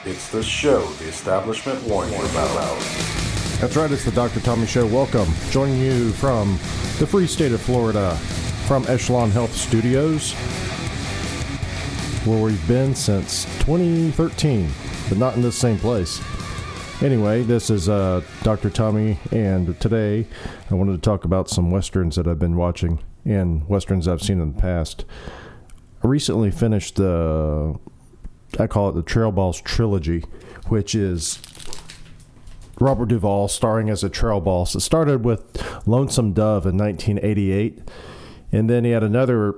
It's the show the establishment warned you about. That's right, it's the Dr. Tommy Show. Welcome. Joining you from the free state of Florida, from Echelon Health Studios, where we've been since 2013, but not in this same place. Anyway, this is Dr. Tommy, and today I wanted to talk about some Westerns that I've been watching and Westerns I've seen in the past. I recently finished I call it the Trail Boss Trilogy, which is Robert Duvall starring as a trail boss. It started with Lonesome Dove in 1988, and then he had another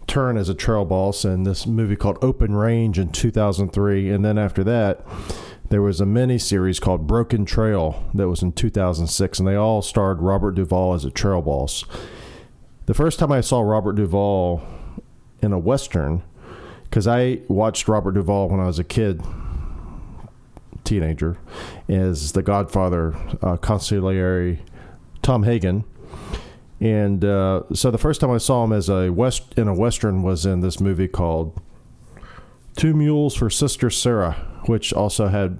turn as a trail boss in this movie called Open Range in 2003, and then after that, there was a mini-series called Broken Trail that was in 2006, and they all starred Robert Duvall as a trail boss. The first time I saw Robert Duvall in a Western, because I watched Robert Duvall when I was a teenager, is The Godfather, consigliere Tom Hagen. And so the first time I saw him as in a Western was in this movie called Two Mules for Sister Sarah, which also had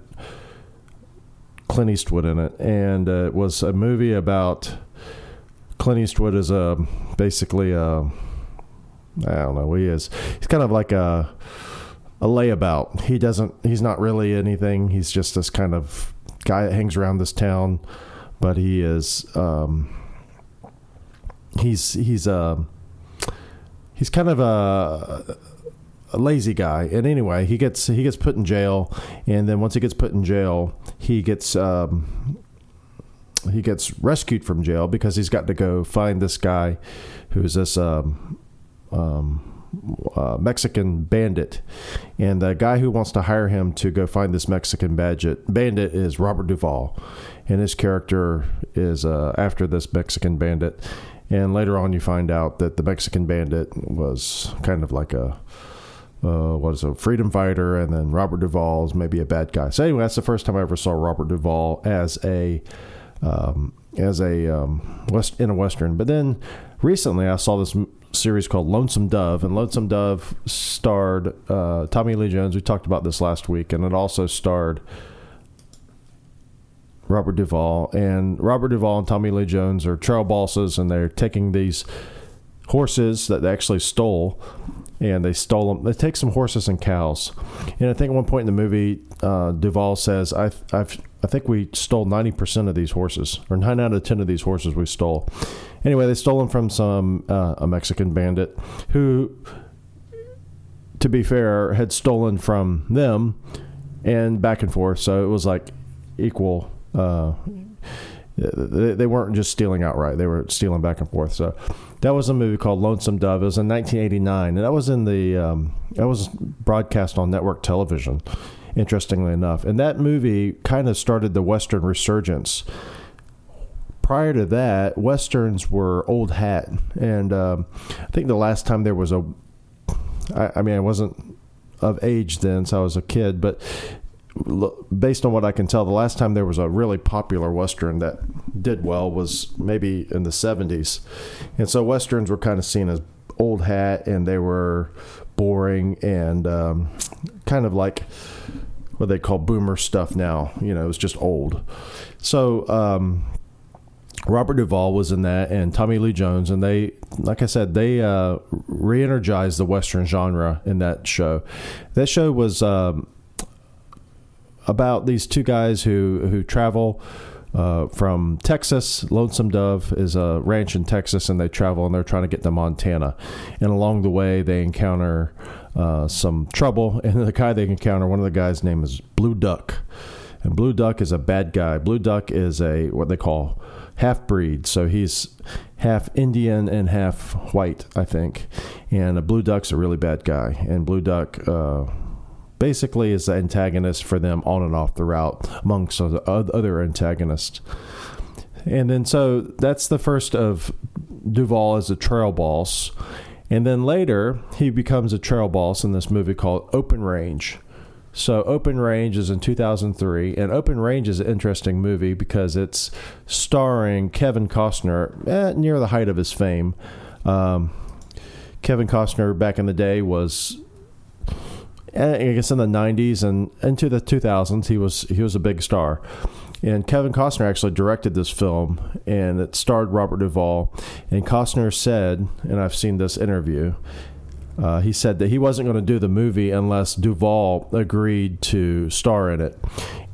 Clint Eastwood in it. And it was a movie about Clint Eastwood is basically I don't know who he is. He's kind of like a layabout. He's not really anything. He's just this kind of guy that hangs around this town, but he is he's kind of a lazy guy. And anyway, he gets put in jail, and then once he gets put in jail, he gets rescued from jail because he's got to go find this guy who's this Mexican bandit, and the guy who wants to hire him to go find this Mexican bandit is Robert Duvall, and his character is after this Mexican bandit. And later on you find out that the Mexican bandit was kind of like a freedom fighter, and then Robert Duvall is maybe a bad guy. So anyway, that's the first time I ever saw Robert Duvall in a Western. But then recently I saw this series called Lonesome Dove, and Lonesome Dove starred Tommy Lee Jones. We talked about this last week, and it also starred Robert Duvall. And Robert Duvall and Tommy Lee Jones are trail bosses, and they're taking these horses that they actually stole, and they stole them. They take some horses and cows, and I think at one point in the movie, Duvall says, I think we stole 90% of these horses, or 9 out of 10 of these horses we stole. Anyway, they stole them from a Mexican bandit who, to be fair, had stolen from them and back and forth. So it was like equal. They weren't just stealing outright. They were stealing back and forth. So that was a movie called Lonesome Dove. It was in 1989, and that was that was broadcast on network television, interestingly enough. And that movie kind of started the Western resurgence. Prior to that, Westerns were old hat. And I think the last time there was I wasn't of age then, so I was a kid, but based on what I can tell, the last time there was a really popular Western that did well was maybe in the 70s. And so Westerns were kind of seen as old hat, and they were boring and kind of like what they call boomer stuff now. You know, it was just old. So Robert Duvall was in that, and Tommy Lee Jones, and they, like I said, they re-energized the Western genre in that show. That show was about these two guys who travel from Texas. Lonesome Dove is a ranch in Texas, and they travel, and they're trying to get to Montana. And along the way, they encounter some trouble, and the guy they encounter, one of the guys' name is Blue Duck. And Blue Duck is a bad guy. Blue Duck is what they call half-breed, so he's half Indian and half white, I think. And Blue Duck's a really bad guy, and Blue Duck basically is the antagonist for them on and off the route amongst other antagonists. And then so that's the first of Duvall as a trail boss. And then later he becomes a trail boss in this movie called Open Range. So Open Range is in 2003, and Open Range is an interesting movie because it's starring Kevin Costner near the height of his fame. Kevin Costner back in the day was I guess in the 90s and into the 2000s, he was a big star. And Kevin Costner actually directed this film, and it starred Robert Duvall. And Costner said, and I've seen this interview, he said that he wasn't going to do the movie unless Duvall agreed to star in it.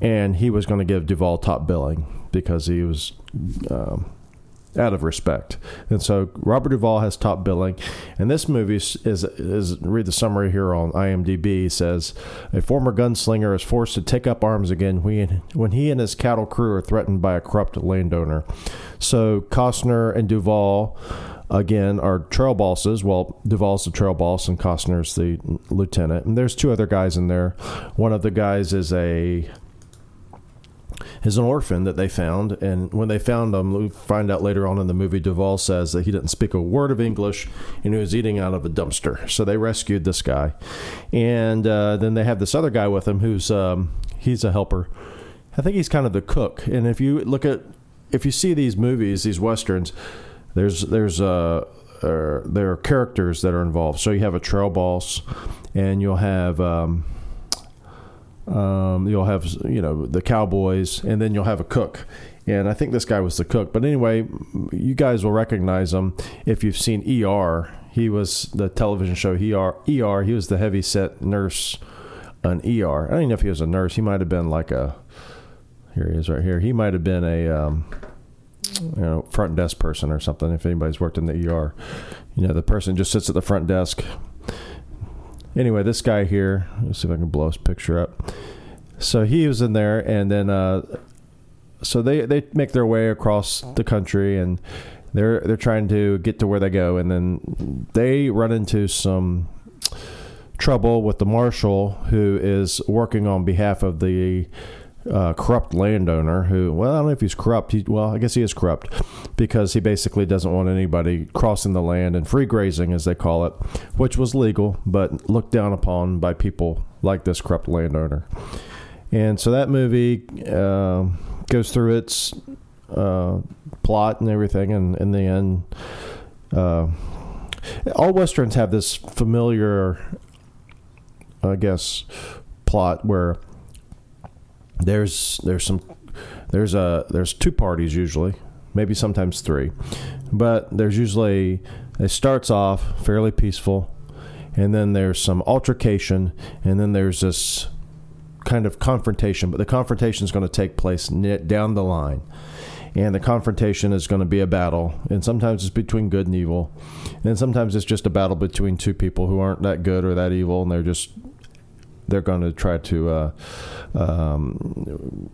And he was going to give Duvall top billing because he was out of respect. And so Robert Duvall has top billing. And this movie is read the summary here on IMDb, says, a former gunslinger is forced to take up arms again when he and his cattle crew are threatened by a corrupt landowner. So Costner and Duvall, again, are trail bosses. Well, Duvall's the trail boss and Costner's the lieutenant. And there's two other guys in there. One of the guys is an orphan that they found, and when they found him, we find out later on in the movie, Duvall says that he didn't speak a word of English and he was eating out of a dumpster. So they rescued this guy, and then they have this other guy with him who's he's a helper. I think he's kind of the cook. And if you see these movies, these westerns, there are characters that are involved. So you have a trail boss, and you'll have the cowboys, and then you'll have a cook. And I think this guy was the cook. But anyway, you guys will recognize him if you've seen ER. He was the television show ER. He was the heavy-set nurse on ER. I don't even know if he was a nurse. He might have been like here he is right here. He might have been a front desk person or something, if anybody's worked in the ER. The person just sits at the front desk. Anyway, this guy here, let's see if I can blow his picture up. So he was in there, and then so they make their way across the country, and they're trying to get to where they go, and then they run into some trouble with the marshal who is working on behalf of the corrupt landowner who, well, I don't know if he's corrupt. I guess he is corrupt because he basically doesn't want anybody crossing the land and free grazing, as they call it, which was legal, but looked down upon by people like this corrupt landowner. And so that movie goes through its plot and everything, and in the end, all westerns have this familiar, I guess, plot where there's two parties usually, maybe sometimes three, but there's usually, it starts off fairly peaceful, and then there's some altercation, and then there's this kind of confrontation, but the confrontation is going to take place down the line, and the confrontation is going to be a battle, and sometimes it's between good and evil, and sometimes it's just a battle between two people who aren't that good or that evil, and they're going to try to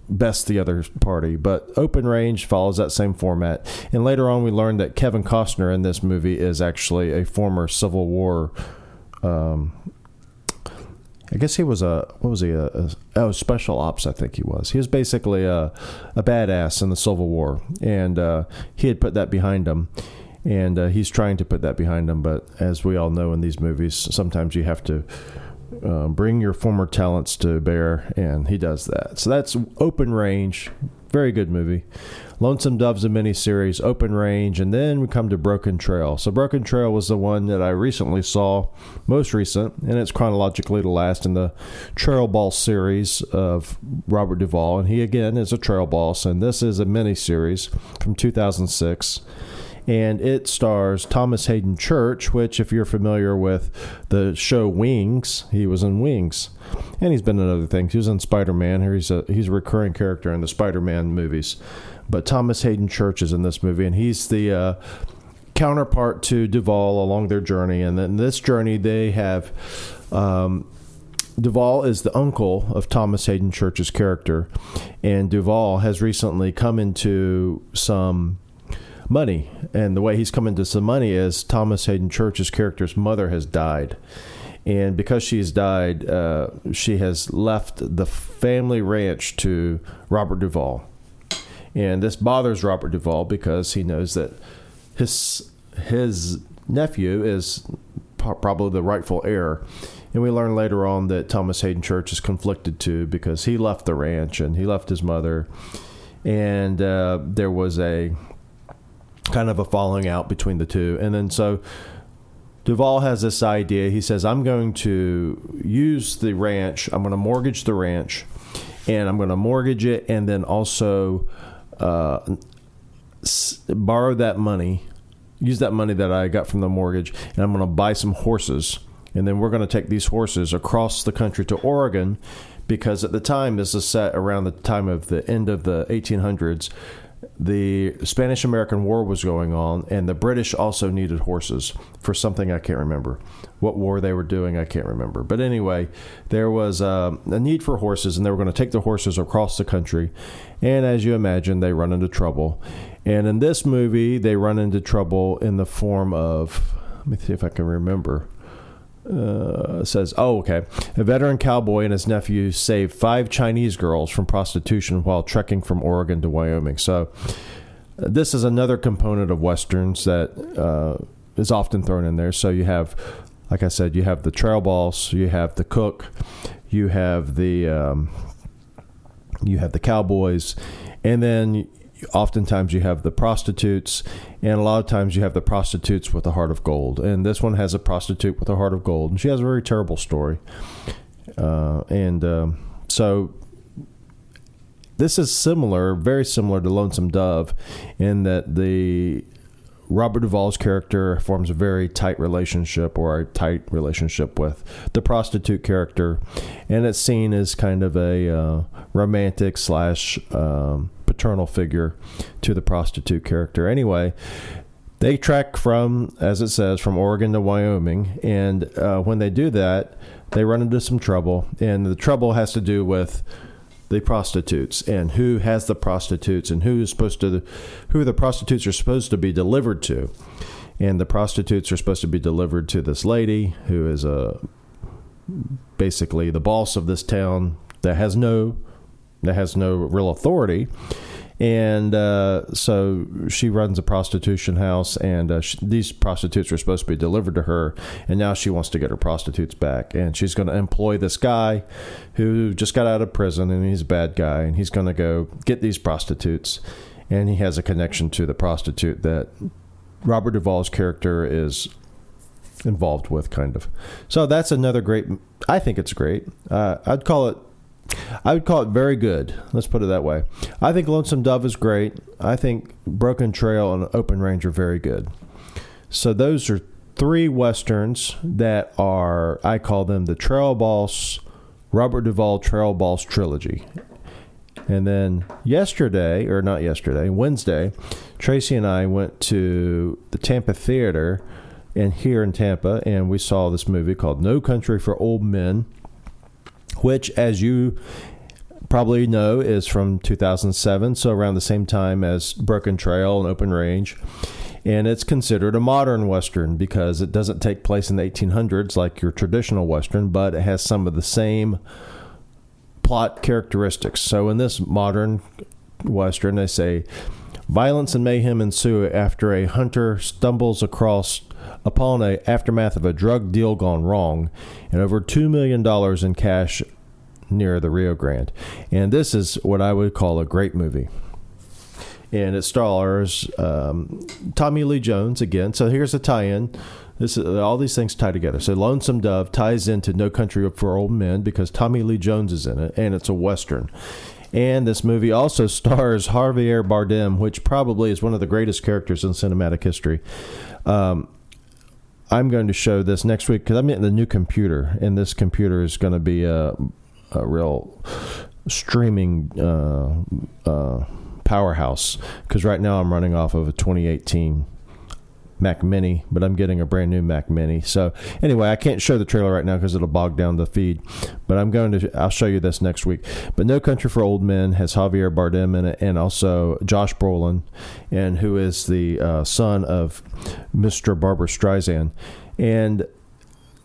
best the other party. But Open Range follows that same format. And later on, we learned that Kevin Costner in this movie is actually a former Civil War. I guess he was special ops. I think he was. He was basically a badass in the Civil War, and he had put that behind him. And he's trying to put that behind him. But as we all know in these movies, sometimes you have to bring your former talents to bear, and he does that. So that's Open Range. Very good movie. Lonesome Dove's a miniseries, Open Range, and then we come to Broken Trail. So Broken Trail was the one that I recently saw, most recent, and it's chronologically the last in the Trail Boss series of Robert Duvall, and he again is a trail boss, and this is a miniseries from 2006. And it stars Thomas Hayden Church, which, if you're familiar with the show Wings, he was in Wings. And he's been in other things. He was in Spider-Man. He's a recurring character in the Spider-Man movies. But Thomas Hayden Church is in this movie, and he's the counterpart to Duvall along their journey. And then this journey, they have Duvall is the uncle of Thomas Hayden Church's character. And Duvall has recently come into some money, and the way he's come into some money is Thomas Hayden Church's character's mother has died, and because she's died, she has left the family ranch to Robert Duvall, and this bothers Robert Duvall because he knows that his nephew is probably the rightful heir. And we learn later on that Thomas Hayden Church is conflicted too because he left the ranch and he left his mother, and there was a kind of a falling out between the two. And then so Duvall has this idea. He says, I'm going to use the ranch. I'm going to mortgage the ranch, and I'm going to mortgage it and then also borrow that money, use that money that I got from the mortgage, and I'm going to buy some horses. And then we're going to take these horses across the country to Oregon, because at the time, this is set around the time of the end of the 1800s, the Spanish-American War was going on, and the British also needed horses for something I can't remember. What war they were doing, I can't remember. But anyway, there was a need for horses, and they were going to take the horses across the country. And as you imagine, they run into trouble. And in this movie, they run into trouble in the form of, let me see if I can remember. Says, a veteran cowboy and his nephew saved 5 Chinese girls from prostitution while trekking from Oregon to Wyoming. So this is another component of Westerns that is often thrown in there. So you have, like I said, you have the trail boss, you have the cook, you have the cowboys, and then oftentimes you have the prostitutes, and a lot of times you have the prostitutes with a heart of gold. And this one has a prostitute with a heart of gold, and she has a very terrible story. So this is similar, very similar to Lonesome Dove, in that the Robert Duvall's character forms a very tight relationship with the prostitute character, and it's seen as kind of a romantic / paternal figure to the prostitute character. Anyway, they trek from, as it says, from Oregon to Wyoming, and when they do that, they run into some trouble, and the trouble has to do with the prostitutes and who has the prostitutes and who the prostitutes are supposed to be delivered to. And the prostitutes are supposed to be delivered to this lady who is basically the boss of this town that has no real authority. And so she runs a prostitution house, and these prostitutes are supposed to be delivered to her, and now she wants to get her prostitutes back. And she's going to employ this guy who just got out of prison, and he's a bad guy, and he's going to go get these prostitutes. And he has a connection to the prostitute that Robert Duvall's character is involved with, kind of. So that's another great, I think it's great. I would call it very good. Let's put it that way. I think Lonesome Dove is great. I think Broken Trail and Open Range are very good. So those are 3 Westerns that are, I call them the Trail Boss, Robert Duvall Trail Boss trilogy. And then Wednesday, Tracy and I went to the Tampa Theater here in Tampa, and we saw this movie called No Country for Old Men, which, as you probably know, is from 2007, so around the same time as Broken Trail and Open Range. And it's considered a modern Western because it doesn't take place in the 1800s like your traditional Western, but it has some of the same plot characteristics. So in this modern Western, they say, violence and mayhem ensue after a hunter stumbles upon an aftermath of a drug deal gone wrong, and over $2 million in cash near the Rio Grande. And this is what I would call a great movie. And it stars Tommy Lee Jones again. So here's a tie-in. All these things tie together. So Lonesome Dove ties into No Country for Old Men because Tommy Lee Jones is in it, and it's a Western. And this movie also stars Javier Bardem, which probably is one of the greatest characters in cinematic history. I'm going to show this next week because I'm getting the new computer, and this computer is going to be a real streaming powerhouse, because right now I'm running off of a 2018 Mac Mini, but I'm getting a brand new Mac Mini. So anyway, I can't show the trailer right now because it'll bog down the feed, but I'll show you this next week. But No Country for Old Men has Javier Bardem in it, and also Josh Brolin, and who is the son of Mr. Barbra Streisand. And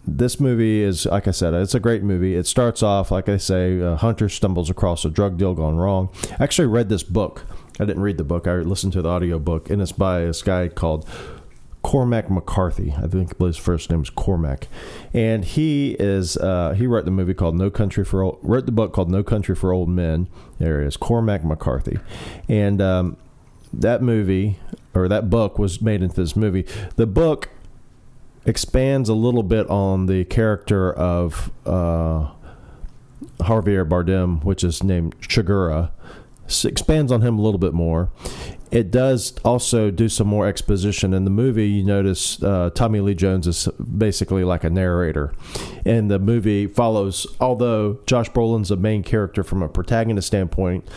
this movie is, like I said, it's a great movie. It starts off, like I say, Hunter stumbles across a drug deal gone wrong. I actually read this book. I didn't read the book. I listened to the audio book, and it's by this guy called Cormac McCarthy. I think his first name is Cormac, and he wrote the movie called wrote the book called No Country for Old Men. There it is, Cormac McCarthy, and that book was made into this movie. The book expands a little bit on the character of Javier Bardem, which is named Chigurh. Expands on him a little bit more. It does also do some more exposition. In the movie, you notice Tommy Lee Jones is basically like a narrator. And the movie follows, although Josh Brolin's the main character from a protagonist standpoint,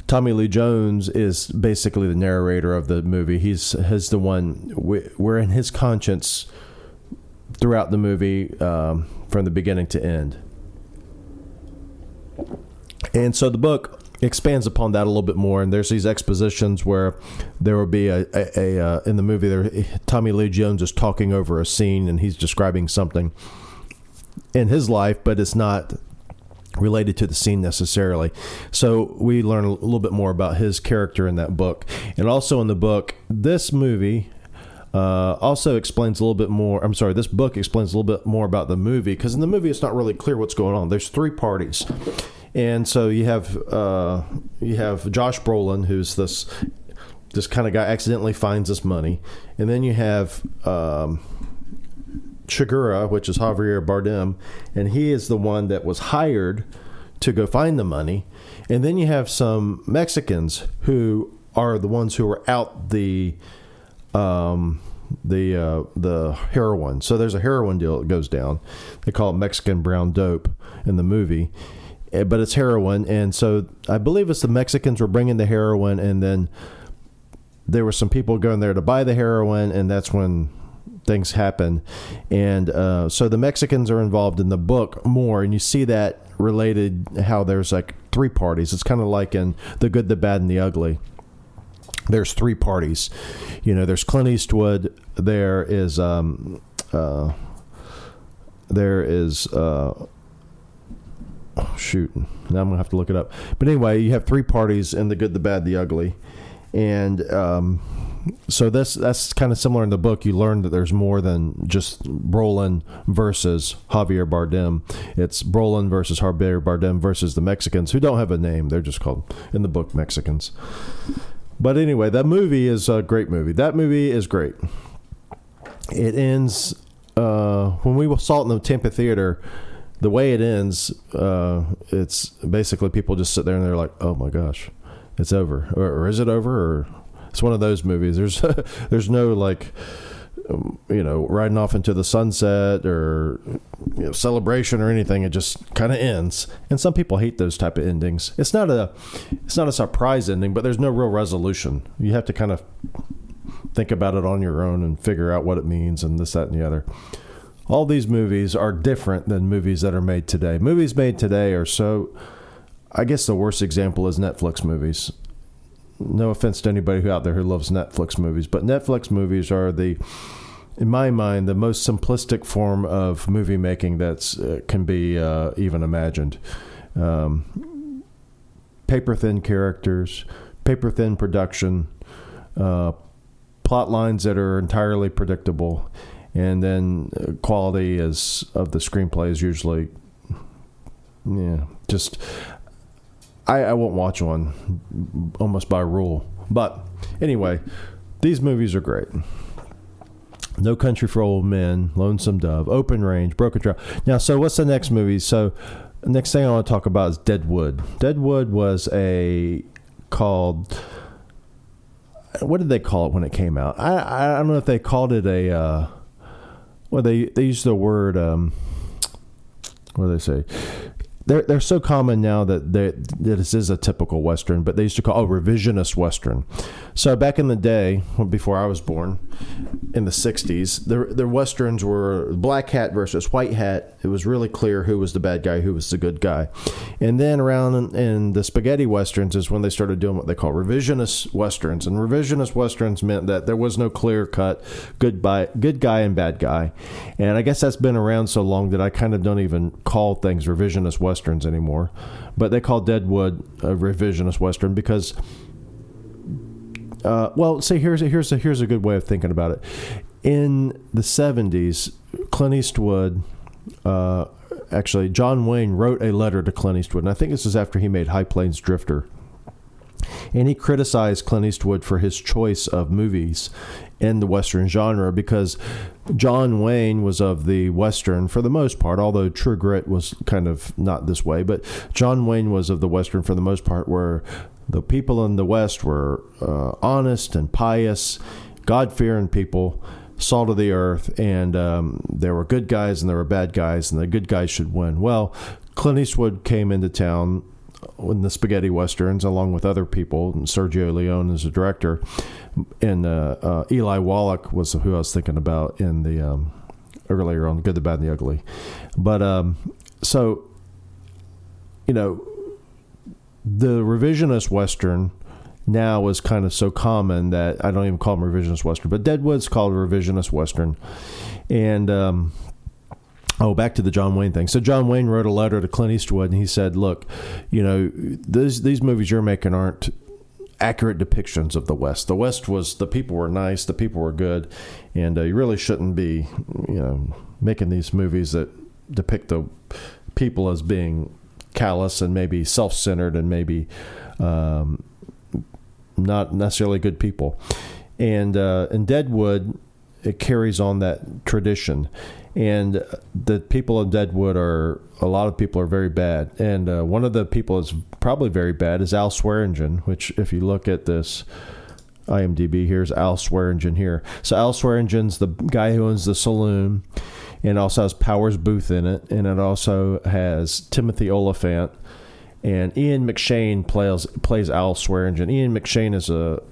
Tommy Lee Jones is basically the narrator of the movie. He's the one, we're in his conscience throughout the movie from the beginning to end. And so the book expands upon that a little bit more, and there's these expositions where there will be a in the movie there, Tommy Lee Jones is talking over a scene and he's describing something in his life, but it's not related to the scene necessarily. So we learn a little bit more about his character in that book. And also in the book, this movie also explains a little bit more. I'm sorry, this book explains a little bit more about the movie, because in the movie it's not really clear what's going on. There's three parties. And so you have Josh Brolin, who's this kind of guy, accidentally finds this money, and then you have Chigurh, which is Javier Bardem, and he is the one that was hired to go find the money. And then you have some Mexicans who are the ones who are out the heroin. So there's a heroin deal that goes down. They call it Mexican brown dope in the movie, but it's heroin. And so I believe it's the Mexicans were bringing the heroin, and then there were some people going there to buy the heroin, and that's when things happen. And so the Mexicans are involved in the book more, and you see that related, how there's like three parties. It's kind of like in The Good, the Bad, and the Ugly. There's three parties. You know, there's Clint Eastwood. There is shoot, now I'm gonna have to look it up. But anyway, you have three parties in The Good, the Bad, the Ugly, and so that's kind of similar in the book. You learn that there's more than just Brolin versus Javier Bardem. It's Brolin versus Javier Bardem versus the Mexicans, who don't have a name. They're just called, in the book, Mexicans. But anyway, that movie is a great movie. That movie is great. It ends, when we saw it in the Tampa Theater, the way it ends, it's basically people just sit there and they're like, oh my gosh, it's over. Or is it over? Or it's one of those movies. There's no like, riding off into the sunset or celebration or anything. It just kind of ends. And some people hate those type of endings. It's not a surprise ending, but there's no real resolution. You have to kind of think about it on your own and figure out what it means and this, that, and the other. All these movies are different than movies that are made today. Movies made today are so, I guess the worst example is Netflix movies. No offense to anybody out there who loves Netflix movies, but Netflix movies are in my mind, the most simplistic form of movie making that's can be even imagined. Paper thin characters, paper thin production, plot lines that are entirely predictable, and then quality of the screenplay is usually, just. I won't watch one almost by rule. But anyway, these movies are great. No Country for Old Men, Lonesome Dove, Open Range, Broken Trail. Now, so what's the next movie? So the next thing I want to talk about is Deadwood. Deadwood was called, what did they call it when it came out? I don't know if they called it they used the word, what do they say? They're so common now that this is a typical Western, but they used to call revisionist Western. So back in the day, before I was born, in the 60s, the Westerns were black hat versus white hat. It was really clear who was the bad guy, who was the good guy. And then around in the spaghetti Westerns is when they started doing what they call revisionist Westerns. And revisionist Westerns meant that there was no clear-cut good guy and bad guy. And I guess that's been around so long that I kind of don't even call things revisionist Westerns anymore. But they call Deadwood a revisionist Western because... here's a good way of thinking about it. In the 70s, Clint Eastwood, actually, John Wayne wrote a letter to Clint Eastwood, and I think this is after he made High Plains Drifter. And he criticized Clint Eastwood for his choice of movies in the Western genre, because John Wayne was of the Western for the most part, although True Grit was kind of not this way, but John Wayne was of the Western for the most part, where the people in the West were honest and pious, God-fearing people, salt of the earth, and there were good guys and there were bad guys, and the good guys should win. Well, Clint Eastwood came into town in the spaghetti westerns along with other people, and Sergio Leone is a director, and Eli Wallach was who I was thinking about in the earlier on Good, the Bad, and the Ugly. But so, you know, the revisionist western now is kind of so common that I don't even call them revisionist western, but Deadwood's called a revisionist western. And back to the John Wayne thing. So John Wayne wrote a letter to Clint Eastwood, and he said, look, you know, these movies you're making aren't accurate depictions of the West. The West was, the people were nice, the people were good, and you really shouldn't be, you know, making these movies that depict the people as being callous and maybe self-centered and maybe not necessarily good people. And in Deadwood, it carries on that tradition. And the people in Deadwood a lot of people are very bad. And one of the people that's probably very bad is Al Swearingen, which if you look at this IMDb, here's Al Swearingen here. So Al Swearingen's the guy who owns the saloon, and also has Powers Booth in it. And it also has Timothy Oliphant. And Ian McShane plays Al Swearingen. Ian McShane is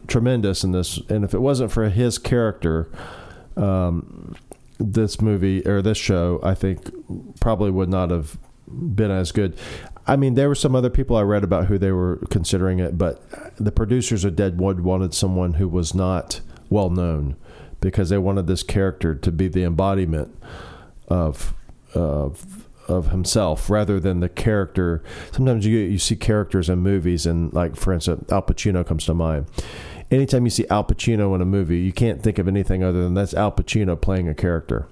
tremendous in this. And if it wasn't for his character, this movie or this show, I think, probably would not have been as good. I mean, there were some other people I read about who they were considering it, but the producers of Deadwood wanted someone who was not well known, because they wanted this character to be the embodiment of himself rather than the character. Sometimes you see characters in movies, and like, for instance, Al Pacino comes to mind. Anytime you see Al Pacino in a movie, you can't think of anything other than that's Al Pacino playing a character.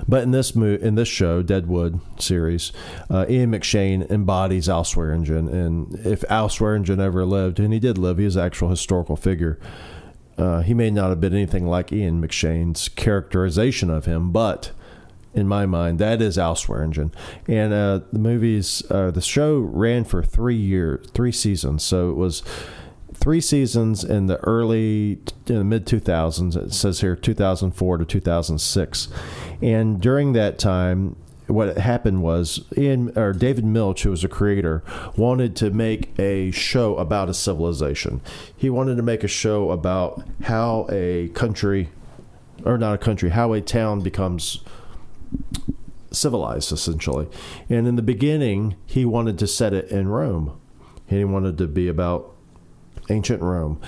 But in this show, Deadwood series, Ian McShane embodies Al Swearingen. And if Al Swearingen ever lived, and he did live, he is an actual historical figure, he may not have been anything like Ian McShane's characterization of him, but in my mind, that is Al Swearingen. And the show ran for 3 seasons. So it was 3 seasons in the mid 2000s. It says here 2004 to 2006. And during that time, what happened was David Milch, who was a creator, wanted to make a show about a civilization. He wanted to make a show about how a town becomes civilized, essentially. And in the beginning, he wanted to set it in Rome. He wanted to be about ancient Rome.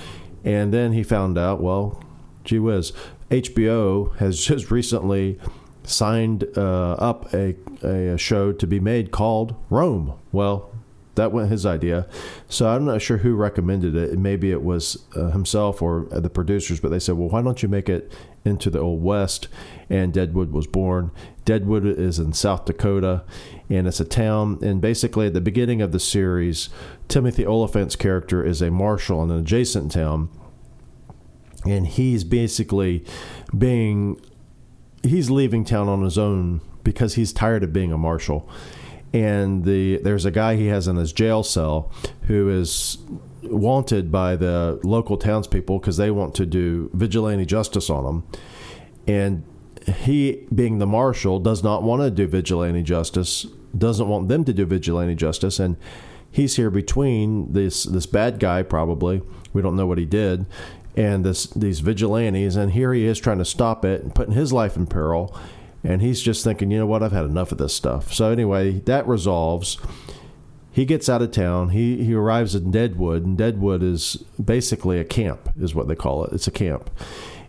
And then he found out, well, gee whiz, HBO has just recently signed up a show to be made called Rome. Well, that went his idea. So I'm not sure who recommended it. Maybe it was himself or the producers, but they said, well, why don't you make it into the Old West? And Deadwood was born. Deadwood is in South Dakota, and it's a town. And basically, at the beginning of the series, Timothy Oliphant's character is a marshal in an adjacent town, and he's basically he's leaving town on his own because he's tired of being a marshal. And there's a guy he has in his jail cell who is wanted by the local townspeople because they want to do vigilante justice on him. And he, being the marshal, does not want to do vigilante justice, doesn't want them to do vigilante justice. And he's here between this bad guy, probably, we don't know what he did, and these vigilantes. And here he is trying to stop it and putting his life in peril. And he's just thinking, you know what, I've had enough of this stuff. So anyway, that resolves. He gets out of town. He arrives in Deadwood, and Deadwood is basically a camp, is what they call it. It's a camp.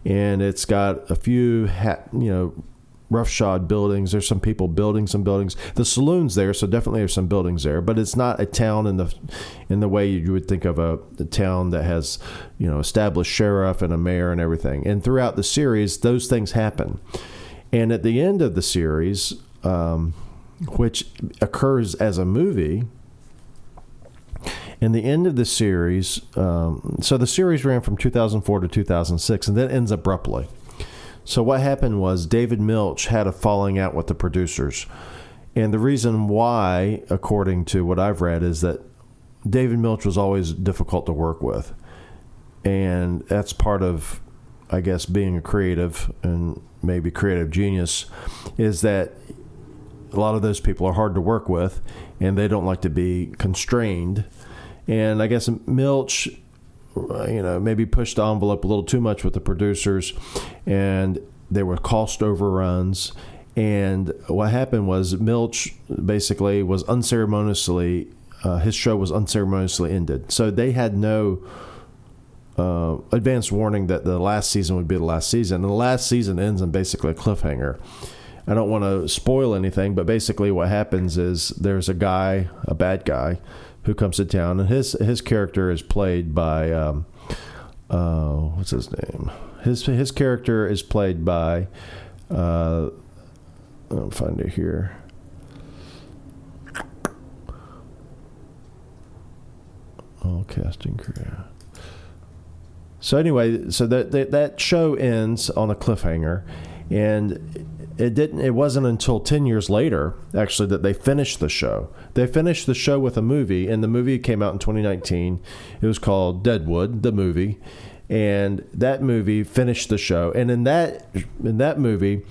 And it's got a few, roughshod buildings. There's some people building some buildings. The saloon's there, so definitely there's some buildings there. But it's not a town in the way you would think of a town that has, established sheriff and a mayor and everything. And throughout the series, those things happen. And at the end of the series, which occurs as a movie, And the end of the series, so the series ran from 2004 to 2006, and then ends abruptly. So what happened was David Milch had a falling out with the producers. And the reason why, according to what I've read, is that David Milch was always difficult to work with. And that's part of, I guess, being a creative and maybe creative genius, is that a lot of those people are hard to work with, and they don't like to be constrained. And I guess Milch, maybe pushed the envelope a little too much with the producers, and there were cost overruns. And what happened was Milch basically was unceremoniously, his show was unceremoniously ended. So they had no advance warning that the last season would be the last season. And the last season ends in basically a cliffhanger. I don't want to spoil anything, but basically what happens is there's a bad guy, who comes to town, and his character is played by what's his name? His character is played by I'll find it here. All casting crew. So anyway, so that show ends on a cliffhanger, and it wasn't until 10 years later, actually, that they finished the show. They finished the show with a movie, and the movie came out in 2019. It was called Deadwood, the movie. And that movie finished the show. And in that movie,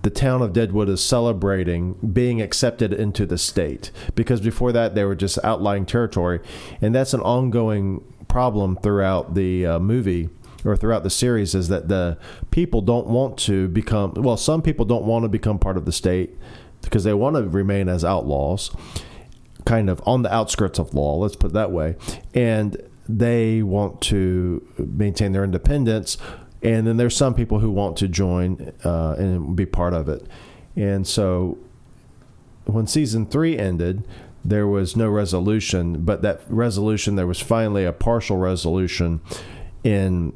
the town of Deadwood is celebrating being accepted into the state. Because before that, they were just outlying territory. And that's an ongoing problem throughout the movie, or throughout the series, is that the people don't want to become, well, some people don't want to become part of the state because they want to remain as outlaws, kind of on the outskirts of law, let's put it that way. And they want to maintain their independence. And then there's some people who want to join and be part of it. And so when season 3 ended, there was no resolution, but that resolution, there was finally a partial resolution in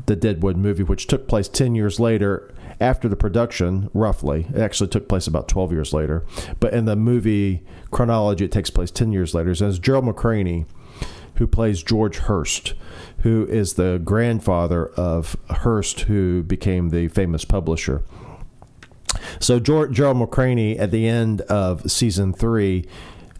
the Deadwood movie, which took place 10 years later after the production, roughly. It actually took place about 12 years later. But in the movie chronology, it takes place 10 years later. So it's Gerald McCraney, who plays George Hearst, who is the grandfather of Hearst, who became the famous publisher. So Gerald McCraney, at the end of season 3,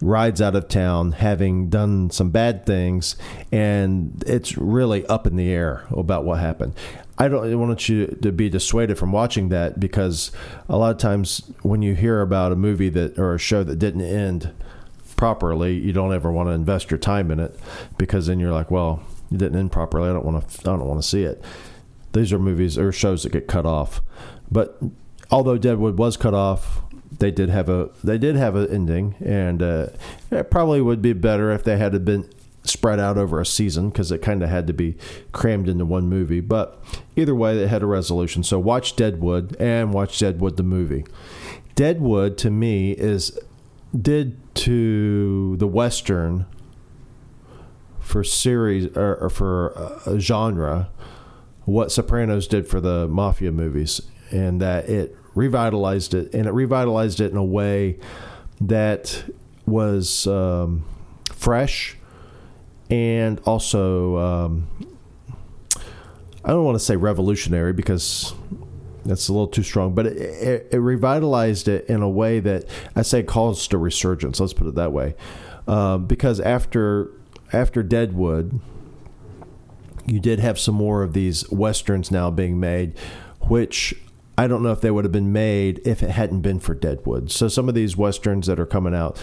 rides out of town having done some bad things, and it's really up in the air about what happened. I don't want you to be dissuaded from watching that, because a lot of times when you hear about a movie or a show that didn't end properly, you don't ever want to invest your time in it, because then you're like, well, it didn't end properly. I don't want to see it. These are movies or shows that get cut off. But although Deadwood was cut off, they did have an ending, and it probably would be better if they had been spread out over a season, because it kind of had to be crammed into one movie. But either way, it had a resolution. So watch Deadwood and watch Deadwood the movie. Deadwood, to me, did to the Western for series or for a genre what Sopranos did for the mafia movies, and that it revitalized it, and it revitalized it in a way that was fresh, and also I don't want to say revolutionary, because that's a little too strong, but it revitalized it in a way that I say caused a resurgence. Let's put it that way, because after Deadwood, you did have some more of these Westerns now being made, which I don't know if they would have been made if it hadn't been for Deadwood. So some of these Westerns that are coming out,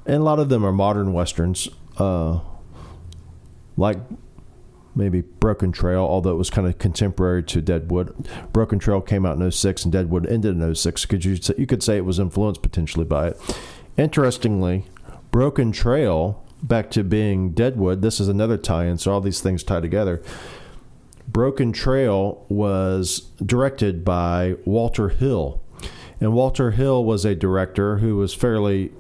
and a lot of them are modern Westerns, like maybe Broken Trail, although it was kind of contemporary to Deadwood. Broken Trail came out in 2006, and Deadwood ended in 2006, because you could say it was influenced potentially by it. Interestingly, Broken Trail, back to being Deadwood, this is another tie-in, so all these things tie together. Broken Trail was directed by Walter Hill. And Walter Hill was a director who was fairly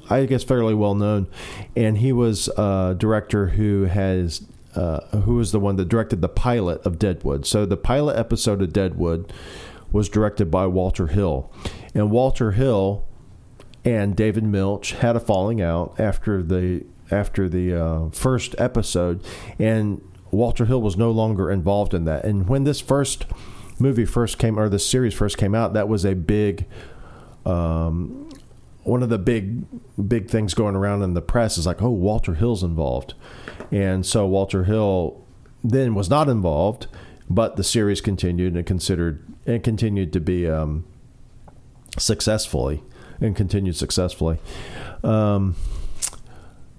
well known. And he was a director who was the one that directed the pilot of Deadwood. So the pilot episode of Deadwood was directed by Walter Hill. And Walter Hill and David Milch had a falling out after after the first episode, and Walter Hill was no longer involved in that. And when this first movie first came, or this series first came out, that was a big, one of the big things going around in the press is like, oh, Walter Hill's involved. And so Walter Hill then was not involved, but the series continued and continued to be continued successfully.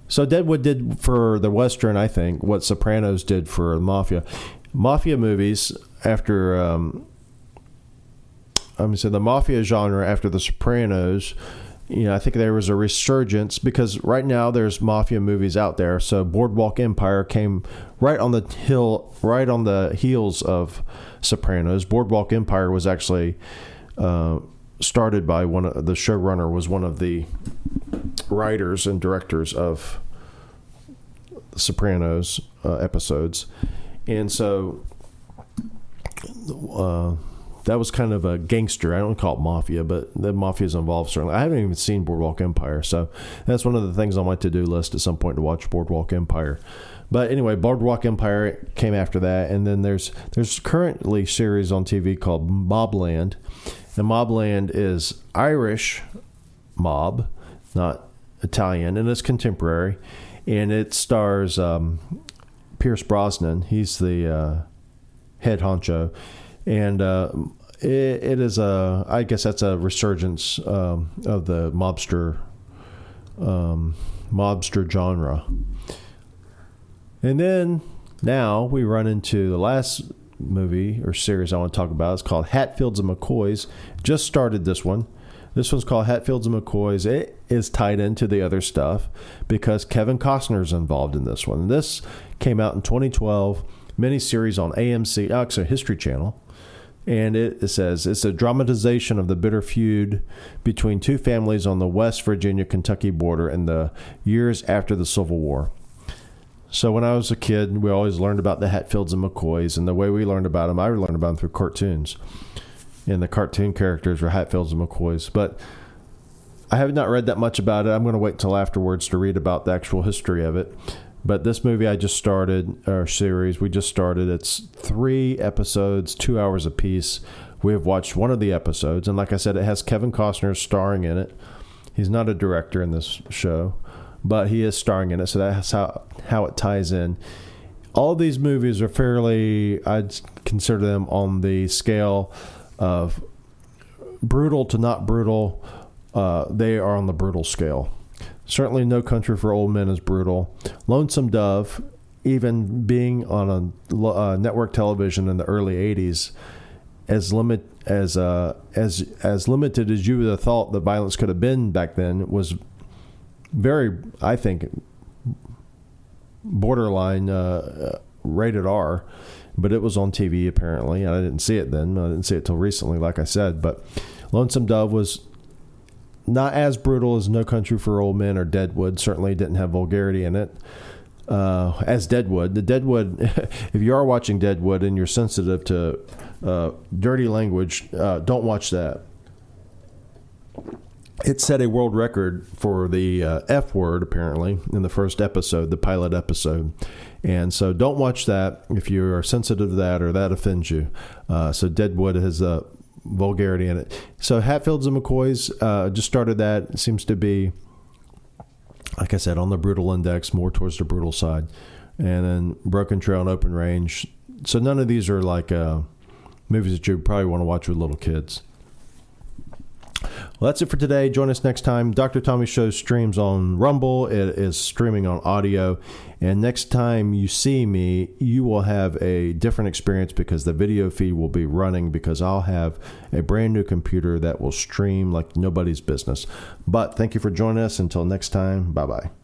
So Deadwood did for the Western, I think, what Sopranos did for Mafia. Mafia movies after, the Mafia genre after the Sopranos, I think there was a resurgence because right now there's Mafia movies out there. So Boardwalk Empire came right on the heels of Sopranos. Boardwalk Empire was actually started by the showrunner was one of the writers and directors of Sopranos episodes, and so that was kind of a gangster. I don't call it mafia, but the mafia is involved certainly. I haven't even seen Boardwalk Empire, so that's one of the things on my to-do list at some point to watch Boardwalk Empire. But anyway, Boardwalk Empire came after that, and then there's currently a series on TV called Mobland. And Mobland is Irish mob, not Italian, and it's contemporary. And it stars Pierce Brosnan. He's the head honcho. And it is I guess that's a resurgence of the mobster genre. And then now we run into the last movie or series I want to talk about. It's called Hatfields and McCoys. Just started this one. This one's called Hatfields and McCoys. It is tied into the other stuff because Kevin Costner's involved in this one. This came out in 2012, miniseries on AMC, actually History Channel. And it says it's a dramatization of the bitter feud between two families on the West Virginia-Kentucky border in the years after the Civil War. So when I was a kid, we always learned about the Hatfields and McCoys, and the way we learned about them, I learned about them through cartoons. And the cartoon characters were Hatfields and McCoys. But I have not read that much about it. I'm going to wait till afterwards to read about the actual history of it. But this movie I just started, our series, we just started. It's 3 episodes, 2 hours apiece. We have watched one of the episodes. And like I said, it has Kevin Costner starring in it. He's not a director in this show, but he is starring in it. So that's how it ties in. All these movies are fairly, I'd consider them on the scale of brutal to not brutal. They are on the brutal scale. Certainly No Country for Old Men is brutal. Lonesome Dove, even being on a network television in the early 80s, as limited as you would have thought that violence could have been back then, was very, I think, borderline rated R. But it was on TV apparently, and I didn't see it then. I didn't see it till recently, like I said. But Lonesome Dove was not as brutal as No Country for Old Men or Deadwood. Certainly didn't have vulgarity in it as Deadwood. The Deadwood, if you are watching Deadwood and you're sensitive to dirty language, don't watch that. It set a world record for the F word, apparently, in the first episode, the pilot episode. And so don't watch that if you are sensitive to that or that offends you. So Deadwood has vulgarity in it. So Hatfields and McCoys, just started that. It seems to be, like I said, on the brutal index, more towards the brutal side. And then Broken Trail and Open Range. So none of these are like movies that you probably want to watch with little kids. Well, that's it for today. Join us next time. Dr. Tommy Show streams on Rumble. It is streaming on audio. And next time you see me, you will have a different experience because the video feed will be running because I'll have a brand new computer that will stream like nobody's business. But thank you for joining us. Until next time, bye-bye.